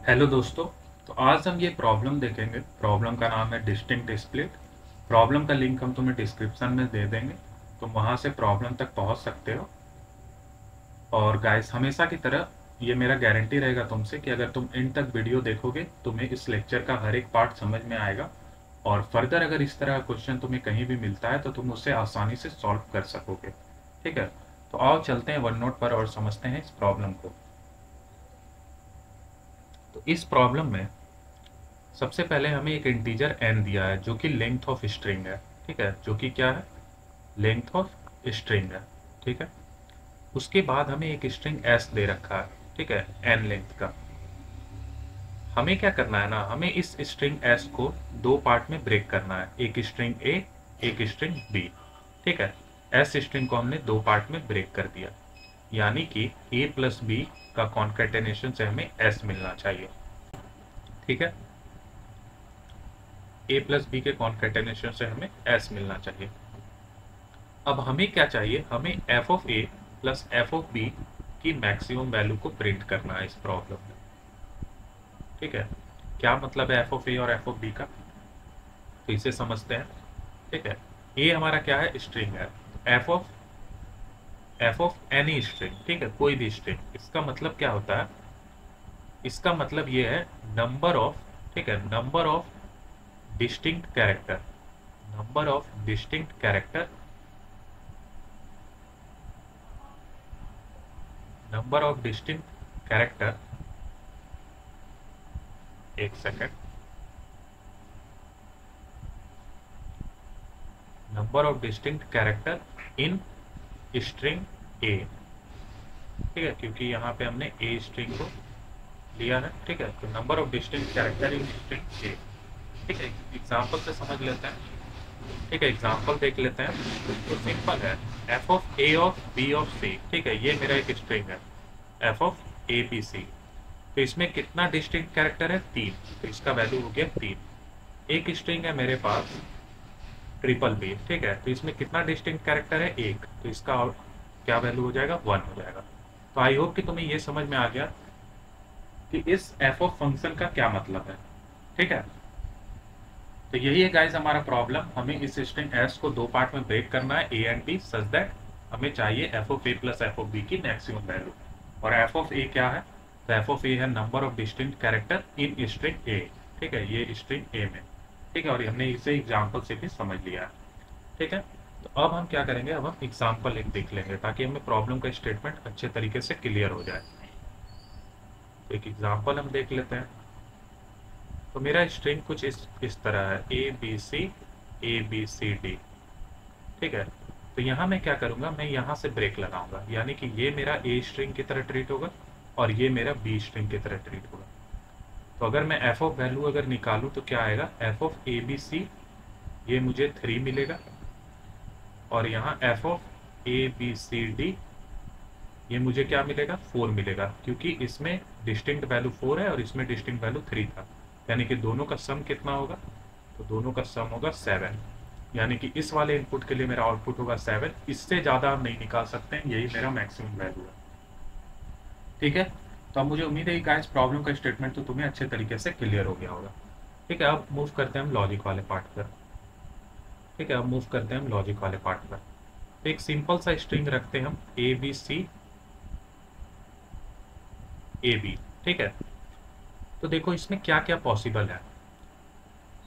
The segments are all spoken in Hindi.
हेलो दोस्तों। तो आज हम ये प्रॉब्लम देखेंगे। प्रॉब्लम का नाम है डिस्टिंक्ट स्प्लिट। प्रॉब्लम का लिंक हम तुम्हें डिस्क्रिप्शन में दे देंगे, तुम वहां से प्रॉब्लम तक पहुंच सकते हो। और गाइस, हमेशा की तरह ये मेरा गारंटी रहेगा तुमसे कि अगर तुम इन तक वीडियो देखोगे तुम्हें इस लेक्चर का हर एक पार्ट समझ में आएगा। और फर्दर अगर इस तरह का क्वेश्चन तुम्हें कहीं भी मिलता है तो तुम उसे आसानी से सॉल्व कर सकोगे। ठीक है, तो आओ चलते हैं वन नोट पर और समझते हैं इस प्रॉब्लम को। तो इस प्रॉब्लम में सबसे पहले हमें एक इंटीजर n दिया है जो कि लेंथ ऑफ स्ट्रिंग है। ठीक है, जो कि क्या है, लेंथ ऑफ स्ट्रिंग है। ठीक है, उसके बाद हमें एक स्ट्रिंग s दे रखा है। ठीक है, n लेंथ का। हमें क्या करना है ना, हमें इस स्ट्रिंग s को दो पार्ट में ब्रेक करना है, एक स्ट्रिंग a, एक स्ट्रिंग b। ठीक है, s स्ट्रिंग को हमने दो पार्ट में ब्रेक कर दिया, यानी कि a प्लस b का कॉन्केटेनेशन से हमें s मिलना चाहिए। ठीक है, a प्लस बी के कॉन्केटेनेशन से हमें s मिलना चाहिए। अब हमें क्या चाहिए, हमें f of a plus f of b की मैक्सिमम वैल्यू को प्रिंट करना है इस प्रॉब्लम में। ठीक है, क्या मतलब है f ऑफ a और f ऑफ b का, तो इसे समझते हैं। ठीक है, a हमारा क्या है, स्ट्रिंग है। f ऑफ एनी स्ट्रिंग, ठीक है, कोई भी स्ट्रिंग। इसका मतलब क्या होता है, इसका मतलब ये है नंबर ऑफ, ठीक है, number of distinct character, number of distinct character, number of distinct character, एक second, number of distinct character in string a. ठीक है, क्योंकि यहाँ पे हमने ए स्ट्रिंग को लिया है। ठीक है, तो number of distinct character in string a. ठीक है, एग्जाम्पल से समझ लेते हैं। ठीक है, एग्जाम्पल देख लेते हैं। तो सिंपल है, f of a of b of c. ठीक है, ये मेरा एक स्ट्रिंग है, f of a b c. तो इसमें कितना डिस्टिंक्ट कैरेक्टर है, 3। तो इसका वैल्यू हो गया 3। एक स्ट्रिंग है मेरे पास ट्रिपल बी। ठीक है, तो इसमें कितना डिस्टिंक्ट कैरेक्टर है, 1। तो इसका क्या वैल्यू हो जाएगा, 1 हो जाएगा। तो आई होप कि तुम्हें ये समझ में आ गया कि इस एफ ऑफ फंक्शन का क्या मतलब है। ठीक है, तो यही है गाइस हमारा प्रॉब्लम। हमें इस स्ट्रिंग एस को दो पार्ट में ब्रेक करना है, a and b, such that हमें चाहिए f of a plus f of b की मैक्सिमम वैल्यू। और एफ ऑफ ए क्या है, तो एफ ऑफ ए है number of distinct character in string a. ठीक है, ये स्ट्रिंग ए में। ठीक है, और हमने इसे एग्जाम्पल से भी समझ लिया है। ठीक है, तो अब हम क्या करेंगे, अब हम एग्जाम्पल एक देख लेंगे ताकि हमें प्रॉब्लम का स्टेटमेंट अच्छे तरीके से क्लियर हो जाए। तो एक एग्जाम्पल हम देख लेते हैं। तो मेरा स्ट्रिंग कुछ इस तरह है, ए बी सी डी। ठीक है, तो यहाँ मैं क्या करूँगा, मैं यहाँ से ब्रेक लगाऊंगा, यानी कि ये मेरा ए स्ट्रिंग की तरह ट्रीट होगा और ये मेरा बी स्ट्रिंग की तरह ट्रीट होगा। तो अगर मैं एफ ऑफ वैल्यू अगर निकालूँ तो क्या आएगा, f of a b c, ये मुझे 3 मिलेगा। और यहाँ f of a b c d, ये मुझे क्या मिलेगा, 4 मिलेगा, क्योंकि इसमें डिस्टिंक्ट वैल्यू 4 है और इसमें डिस्टिंक्ट वैल्यू 3 था। यानी कि दोनों का सम कितना होगा, तो दोनों का सम होगा 7। यानी कि इस वाले इनपुट के लिए मेरा आउटपुट होगा 7। इससे ज़्यादा हम नहीं निकाल सकते हैं, यही मेरा मैक्सिमम वैल्यू है। ठीक है, तो अब मुझे उम्मीद है कि गाइस प्रॉब्लम का स्टेटमेंट तो तुम्हें अच्छे तरीके से क्लियर हो गया होगा। ठीक है, अब मूव करते हैं हम लॉजिक वाले पार्ट पर। ठीक है, अब मूव करते हैं हम लॉजिक वाले पार्ट पर। तो एक सिंपल सा स्ट्रिंग रखते हैं हम, ए बी सी ए बी। ठीक है, तो देखो इसमें क्या क्या पॉसिबल है।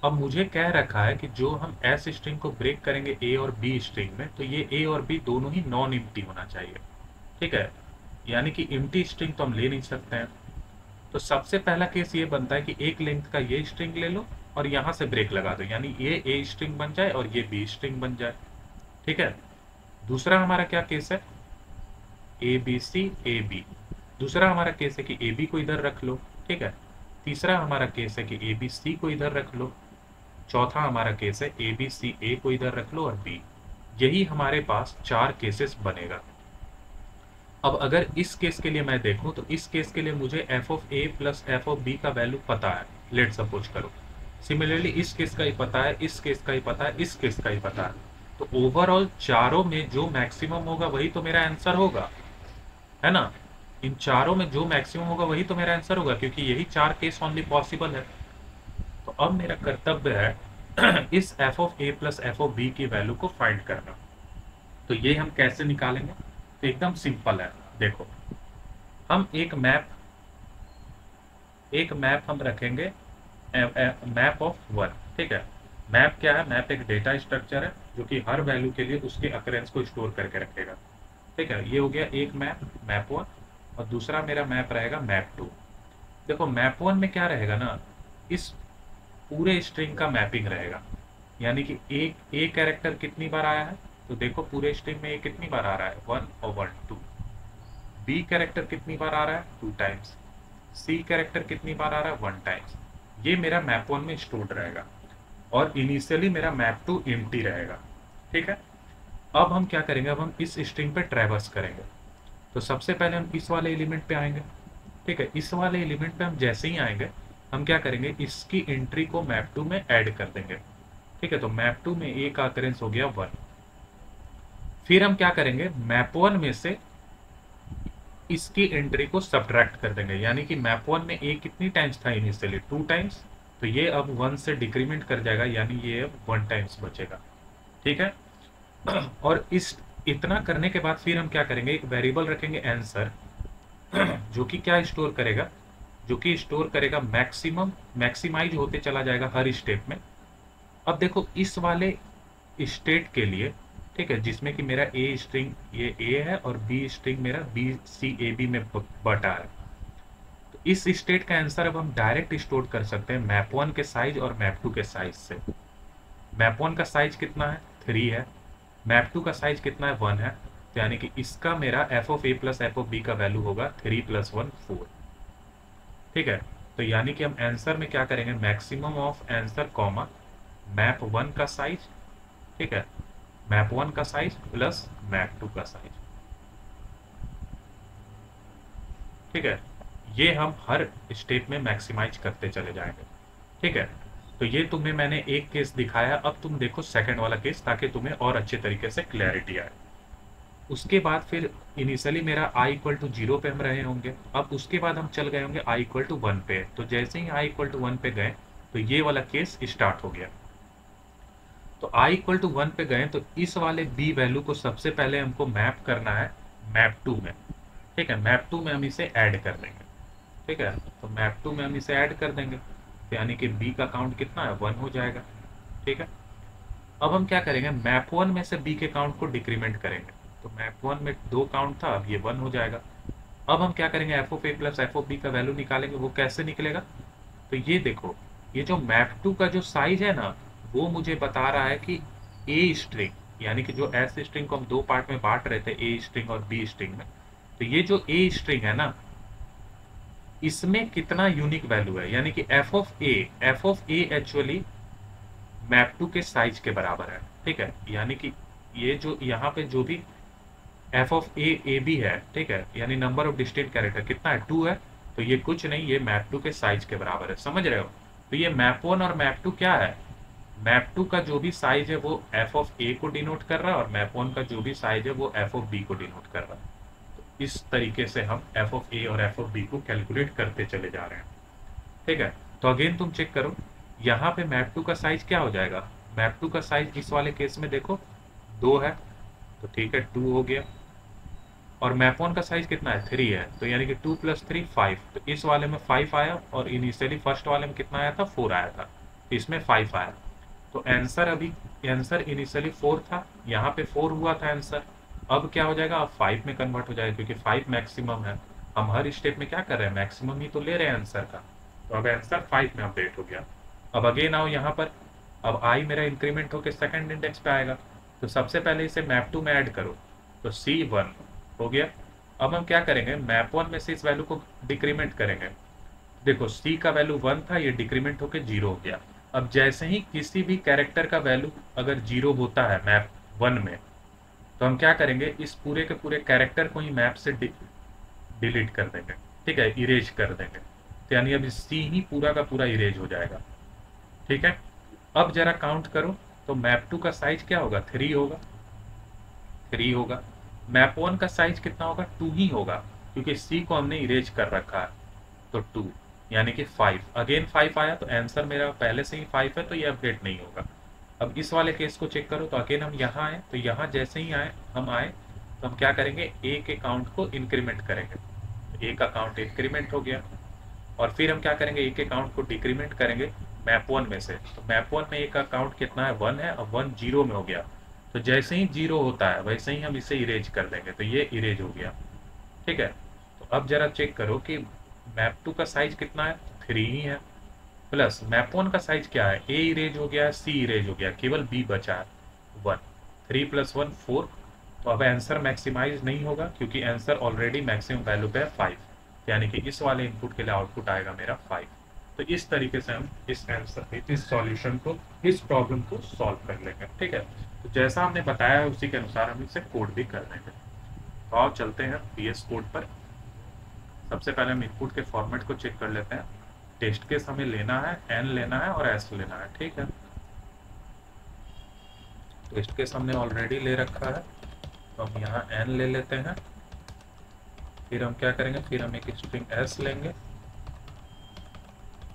अब मुझे कह रखा है कि जो हम एस स्ट्रिंग को ब्रेक करेंगे ए और बी स्ट्रिंग में, तो ये ए और बी दोनों ही नॉन इम्प्टी होना चाहिए। ठीक है, यानी कि इम्प्टी स्ट्रिंग तो हम ले नहीं सकते हैं। तो सबसे पहला केस ये बनता है कि एक लेंथ का ये स्ट्रिंग ले लो और यहाँ से ब्रेक लगा दो, यानी ये ए स्ट्रिंग बन जाए और ये बी स्ट्रिंग बन जाए। ठीक है, दूसरा हमारा क्या केस है, ए बी सी ए बी। दूसरा हमारा केस है कि ए बी को इधर रख लो। ठीक है, तीसरा हमारा केस है कि ए बी सी को इधर रख लो। चौथा हमारा केस है ए बी सी ए को इधर रख लो और बी। यही हमारे पास 4 केसेस बनेगा। अब अगर इस केस के लिए मैं देखूं तो इस केस के लिए मुझे f of a plus f of b का वैल्यू पता है, लेट सपोज करो। सिमिलरली इस केस का ही पता है, इस केस का ही पता है, इस केस का ही पता है। तो ओवरऑल चारों में जो मैक्सिमम होगा वही तो मेरा आंसर होगा, है ना। इन चारों में जो मैक्सिमम होगा वही तो मेरा आंसर होगा, क्योंकि यही चार केस ओनली पॉसिबल है। तो अब मेरा कर्तव्य है इस f of a plus f of b की वैल्यू को फाइंड करना। तो ये हम कैसे निकालेंगे? तो एकदम सिंपल है। देखो, हम एक मैप हम रखेंगे, मैप ऑफ वन। ठीक है, मैप क्या है? मैप एक डेटा स्ट्रक्चर है जो कि हर वैल्यू के लिए उसके अकरेंस को स्टोर करके रखेगा। ठीक है, ये हो गया एक मैप, मैप वन। और दूसरा मेरा मैप रहेगा मैप टू। देखो, मैप वन में क्या रहेगा ना, इस पूरे स्ट्रिंग का मैपिंग रहेगा, यानी कि एक ए कैरेक्टर कितनी बार आया है, तो देखो पूरे स्ट्रिंग में ये कितनी बार आ रहा है, 1 और 1 2। बी कैरेक्टर कितनी बार आ रहा है, 2 टाइम्स। सी कैरेक्टर कितनी बार आ रहा है, 1 टाइम्स। ये मेरा मैप वन में स्टोर्ड रहेगा, और इनिशियली मेरा मैप टू एम्प्टी रहेगा। ठीक है, अब हम क्या करेंगे, अब हम इस स्ट्रिंग पे ट्रैवर्स करेंगे। तो सबसे पहले हम इस वाले एलिमेंट पे आएंगे। ठीक है, इस वाले एलिमेंट पे हम जैसे ही आएंगे, हम क्या करेंगे, इसकी एंट्री को मैप टू में ऐड कर देंगे। ठीक है, तो मैप टू में ए का अकरेंस हो गया 1। फिर हम क्या करेंगे, मैप वन में से इसकी एंट्री को सब्ट्रैक्ट कर देंगे, यानी कि मैप वन में ए कितनी टाइम्स था इनिशियली, 2 टाइम्स। तो ये अब 1 से डिक्रीमेंट कर जाएगा, यानी ये अब 1 टाइम्स बचेगा। ठीक है, और इस इतना करने के बाद फिर हम क्या करेंगे, एक वेरिएबल रखेंगे आंसर, जो कि क्या स्टोर करेगा, जो कि स्टोर करेगा मैक्सिमम, मैक्सिमाइज होते चला जाएगा हर स्टेप में। अब देखो, इस वाले स्टेट के लिए, ठीक है, जिसमें कि मेरा ए स्ट्रिंग ये ए है और बी स्ट्रिंग मेरा बी सी ए बी में बटा है, तो इस स्टेट का आंसर अब हम डायरेक्ट स्टोर कर सकते हैं मैप वन के साइज और मैप टू के साइज से। मैप वन का साइज कितना है, 3 है। मैप टू का साइज कितना है, 1 है। तो यानी कि इसका मेरा f of a plus f of b का वैल्यू होगा 3 + 1 4। ठीक है, तो यानी कि हम आंसर में क्या करेंगे, maximum of answer comma map one का साइज, ठीक है, मैप वन का साइज प्लस मैप टू का साइज। ठीक है, ये हम हर स्टेप में मैक्सिमाइज करते चले जाएंगे। ठीक है, तो ये तुम्हें मैंने एक केस दिखाया, अब तुम देखो सेकंड वाला केस, ताकि तुम्हें और अच्छे तरीके से क्लैरिटी आए। उसके बाद फिर इनिशियली मेरा i इक्वल टू 0 पे हम रहे होंगे, अब उसके बाद हम चल गए होंगे i इक्वल टू 1 पे। तो जैसे ही i इक्वल टू 1 पे गए, तो ये वाला केस स्टार्ट हो गया। तो i इक्वल टू 1 पे गए, तो इस वाले b वैल्यू को सबसे पहले हमको मैप करना है मैप 2 में। ठीक है, मैप 2 में हम इसे ऐड कर देंगे। ठीक है, तो मैप 2 में हम इसे ऐड कर देंगे, तो यानी कि b का काउंट कितना है, 1 हो जाएगा। ठीक है, अब हम क्या करेंगे, मैप 1 में से b के काउंट को डिक्रीमेंट करेंगे। तो मैप 1 में 2 काउंट था, अब ये 1 हो जाएगा। अब हम क्या करेंगे, f of a plus f of b का वैल्यू निकालेंगे। वो कैसे निकलेगा, तो ये देखो, ये जो मैप 2 का जो साइज है ना, वो मुझे बता रहा है कि ए स्ट्रिंग, यानी कि जो एस स्ट्रिंग को हम 2 पार्ट में बांट रहे थे, ए स्ट्रिंग और बी स्ट्रिंग में, तो ये जो ए स्ट्रिंग है ना, इसमें कितना यूनिक वैल्यू है, यानी कि F of A actually map 2 के साइज के बराबर है। ठीक है, यानी कि ये जो यहाँ पे जो भी एफ ऑफ ए बी है, ठीक है, यानी नंबर ऑफ डिस्टिंक्ट कैरेक्टर कितना है, 2 है। तो ये कुछ नहीं, ये मैप 2 के साइज के बराबर है, समझ रहे हो। तो ये मैप 1 और मैप 2 क्या है, मैप 2 का जो भी साइज है वो एफ ऑफ ए को डिनोट कर रहा है, और मैप 1 का जो भी साइज है वो एफ ऑफ बी को डिनोट कर रहा है। तो इस तरीके से हम एफ ऑफ ए और एफ ऑफ बी को कैलकुलेट करते चले जा रहे हैं। ठीक है, तो अगेन तुम चेक करो, यहाँ पे मैप 2 का साइज क्या हो जाएगा, मैप 2 का साइज इस वाले केस में देखो 2 है, तो ठीक है 2 हो गया। और मैप 1 का साइज कितना है, 3 है, तो यानी कि 2 + 3 5। तो इस वाले में 5 आया, और इनिशियली फर्स्ट वाले में कितना आया था, 4 आया था, तो इसमें 5 आया। तो आंसर अभी, आंसर इनिशियली 4 था, यहाँ पे 4 हुआ था आंसर, अब क्या हो जाएगा, अब 5 में कन्वर्ट हो जाएगा, क्योंकि 5 मैक्सिमम है। हम हर स्टेप में क्या कर रहे हैं, मैक्सिमम ही तो ले रहे हैं आंसर का। तो अब आंसर 5 में अपडेट हो गया। अब अगेन आओ यहाँ पर, अब आई मेरा इंक्रीमेंट होकर सेकंड इंडेक्स पे आएगा, तो सबसे पहले इसे मैप 2 में ऐड करो, तो C1 हो गया। अब हम क्या करेंगे, मैप 1 में से इस वैल्यू को डिक्रीमेंट करेंगे। देखो C का वैल्यू 1 था, ये डिक्रीमेंट होकर 0 हो गया। अब जैसे ही किसी भी कैरेक्टर का वैल्यू अगर 0 होता है मैप 1 में, तो हम क्या करेंगे, इस पूरे के पूरे कैरेक्टर को ही मैप से डिलीट कर देंगे। ठीक है, इरेज कर देंगे, तो यानी अब C ही पूरा का पूरा इरेज हो जाएगा। ठीक है, अब जरा काउंट करो, तो मैप 2 का साइज क्या होगा, 3 होगा, 3 होगा। मैप 1 का साइज कितना होगा, 2 ही होगा, क्योंकि सी को हमने इरेज कर रखा है। तो 2 यानी कि 5, अगेन 5 आया, तो आंसर मेरा पहले से ही 5 है, तो ये अपडेट नहीं होगा। अब इस वाले केस को चेक करो, तो अगेन हम यहाँ आए, तो यहाँ जैसे ही आए तो हम क्या करेंगे, ए के काउंट को इंक्रीमेंट करेंगे। तो ए का काउंट इंक्रीमेंट हो गया, और फिर हम क्या करेंगे, ए के काउंट को डिक्रीमेंट करेंगे मैप 1 में से। तो मैप 1 में ए का काउंट कितना है, 1 है, अब 1 0 में हो गया। तो जैसे ही 0 होता है वैसे ही हम इसे इरेज कर देंगे, तो ये इरेज हो गया। ठीक है, तो अब जरा चेक करो कि मैप 2 का साइज कितना है, 3 ही है, प्लस मैप 1 का साइज क्या है, ए इरेज हो गया, सी इरेज हो गया, केवल बी बचा है 1। 3 + 1 4। तो अब आंसर मैक्सिमाइज नहीं होगा, क्योंकि आंसर ऑलरेडी मैक्सिमम वैल्यू पे है 5, यानी कि इस वाले इनपुट के लिए आउटपुट आएगा मेरा 5। तो इस तरीके से हम इस सॉल्यूशन को, इस प्रॉब्लम को सॉल्व कर लेंगे। ठीक है, तो जैसा हमने बताया है उसी के अनुसार हम इसे कोड भी कर देंगे। तो आओ चलते हैं पीएस कोड पर। सबसे पहले हम इनपुट के फॉर्मेट को चेक कर लेते हैं। टेस्ट केस हमें लेना है, एन लेना है और एस लेना है। ठीक है, टेस्ट केस हमने ऑलरेडी ले रखा है, तो हम यहाँ एन ले लेते हैं। फिर हम क्या करेंगे, फिर हम एक स्ट्रिंग एस लेंगे।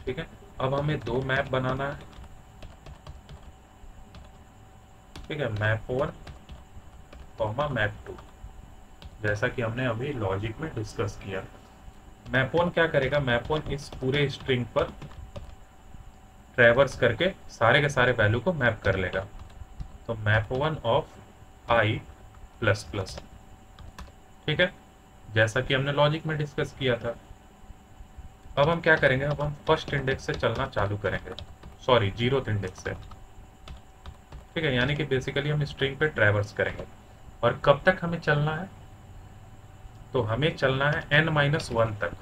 ठीक है, अब हमें 2 मैप बनाना है। ठीक है, मैप 1 कॉमा मैप 2, जैसा कि हमने अभी लॉजिक में डिस्कस किया। मैप 1 क्या करेगा, मैप 1 इस पूरे स्ट्रिंग पर ट्रैवर्स करके सारे के सारे वैल्यू को मैप कर लेगा। तो map 1 of I plus plus. ठीक है, जैसा कि हमने लॉजिक में डिस्कस किया था। अब हम क्या करेंगे, अब हम फर्स्ट इंडेक्स से चलना चालू करेंगे, सॉरी 0th इंडेक्स से। ठीक है, यानी कि बेसिकली हम स्ट्रिंग पे ट्रैवर्स करेंगे। और कब तक हमें चलना है, तो हमें चलना है n-1 तक।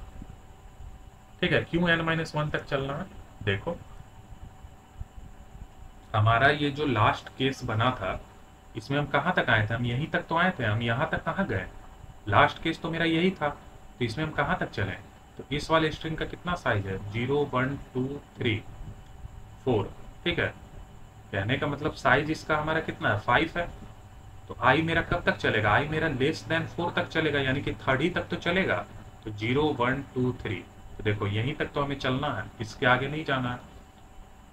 ठीक है, क्यों n-1 तक चलना है, देखो हमारा ये जो लास्ट केस बना था, इसमें हम कहाँ तक आए थे, हम यहीं तक तो आए थे, हम यहाँ तक कहाँ गए। लास्ट केस तो मेरा यही था, तो इसमें हम कहाँ तक चले। तो इस वाले स्ट्रिंग का कितना साइज है, 0 1 2 3 4। ठीक है, कहने का मतलब साइज इसका हमारा कितना है, 5 है। तो आई मेरा कब तक चलेगा, आई मेरा <4 तक चलेगा, यानी कि 3rd तक तो चलेगा। तो 0 1 2 3, तो देखो यहीं तक तो हमें चलना है, इसके आगे नहीं जाना है।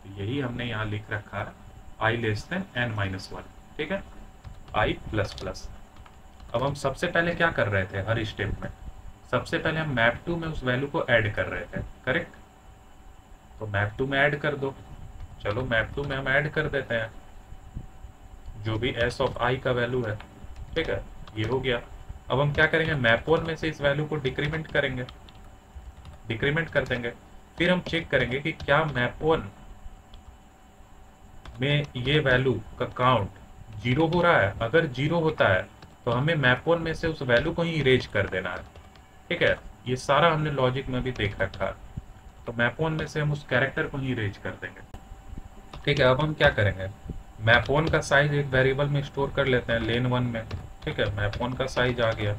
तो यही हमने यहाँ लिख रखा है, आई n-1। ठीक है, आई प्लस प्लस। अब हम सबसे पहले क्या कर रहे थे, हर स्टेप में सबसे पहले हम मैप 2 में उस वैल्यू को ऐड कर रहे थे, करेक्ट। तो मैप 2 में ऐड कर दो, चलो मैप 2 में हम ऐड कर देते हैं जो भी s ऑफ i का वैल्यू है। ठीक है, ये हो गया। अब हम क्या करेंगे, मैप 1 में से इस वैल्यू को डिक्रीमेंट करेंगे, डिक्रीमेंट कर देंगे। फिर हम चेक करेंगे कि क्या मैप 1 में ये वैल्यू का काउंट 0 हो रहा है। अगर 0 होता है तो हमें मैप 1 में से उस वैल्यू को ही इरेज कर देना है। ठीक है, ये सारा हमने लॉजिक में भी देख रखा है। तो मैप 1 में से हम उस कैरेक्टर को ही इरेज कर देंगे। ठीक है, अब हम क्या करेंगे, मैप 1 का साइज एक वेरिएबल में स्टोर कर लेते हैं, लेन 1 में। ठीक है, मैप 1 का साइज आ गया।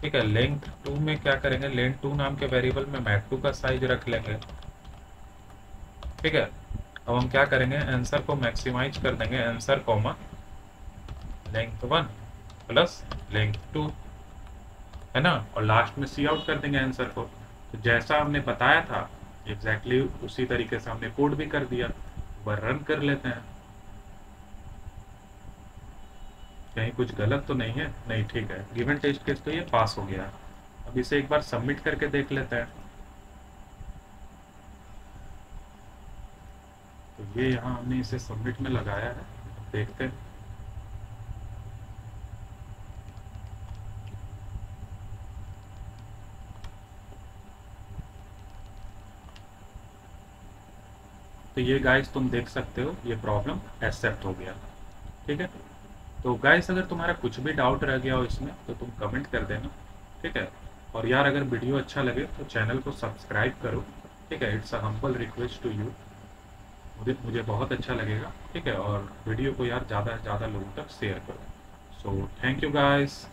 ठीक है, लेंथ 2 में क्या करेंगे, लेन 2 नाम के वेरिएबल में मैप 2 का साइज रख लेंगे। ठीक है, अब हम क्या करेंगे, आंसर को मैक्सिमाइज कर देंगे, answer comma length 1 plus length 2, है ना, और लास्ट में सी आउट कर देंगे आंसर को। तो जैसा हमने बताया था एग्जैक्टली उसी तरीके से हमने कोड भी कर दिया। बार रन कर लेते हैं, कहीं कुछ गलत तो नहीं है, नहीं ठीक है, गिवन टेस्ट केस तो ये पास हो गया। अब इसे एक बार सबमिट करके देख लेते हैं। तो ये यहाँ हमने इसे सबमिट में लगाया है, देखते हैं। तो ये गाइस तुम देख सकते हो, ये प्रॉब्लम एक्सेप्ट हो गया। ठीक है, तो गाइस अगर तुम्हारा कुछ भी डाउट रह गया हो इसमें तो तुम कमेंट कर देना। ठीक है, और यार अगर वीडियो अच्छा लगे तो चैनल को सब्सक्राइब करो। ठीक है, it's a humble request to you, मुझे बहुत अच्छा लगेगा। ठीक है, और वीडियो को यार ज़्यादा से ज़्यादा लोगों तक शेयर करो। So thank you guys.